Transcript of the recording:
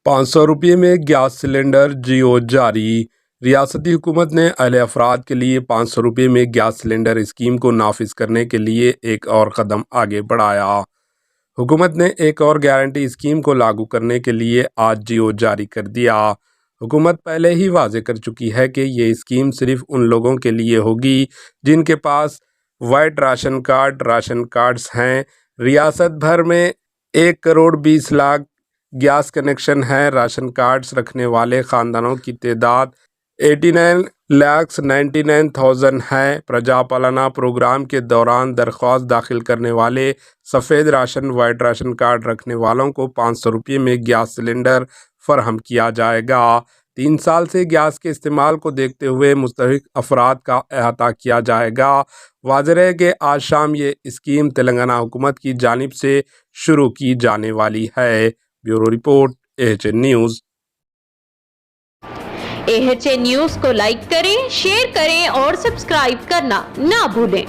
₹500 में gas cylinder जियो जारी। रियासती हुकूमत ने अहले अफराद के लिए ₹500 में गैस सिलेंडर स्कीम को नाफिज करने के लिए एक और कदम आगे बढ़ाया। हुकूमत ने एक और गारंटी स्कीम को लागू करने के लिए आज जियो जारी कर दिया। हुकूमत पहले ही वाज़ेह कर चुकी है कि ये स्कीम सिर्फ उन लोगों के लिए होगी जिनके पास वाइट राशन कार्ड्स हैं। रियासत भर में 1,20,00,000 गैस कनेक्शन है। राशन कार्ड्स रखने वाले ख़ानदानों की तादाद 89,99,000 है। प्रजा पालना प्रोग्राम के दौरान दरख्वास्त दाखिल करने वाले सफ़ेद वाइट राशन कार्ड रखने वालों को ₹500 में गैस सिलेंडर फराहम किया जाएगा। 3 साल से गैस के इस्तेमाल को देखते हुए मुस्तहिक अफराद का अहाता किया जाएगा। वाज़ेह है कि आज शाम ये स्कीम तेलंगाना हुकूमत की जानिब से शुरू की जाने वाली है। Bureau report AHN news. AHN news को लाइक करें, शेयर करें और सब्सक्राइब करना ना भूलें।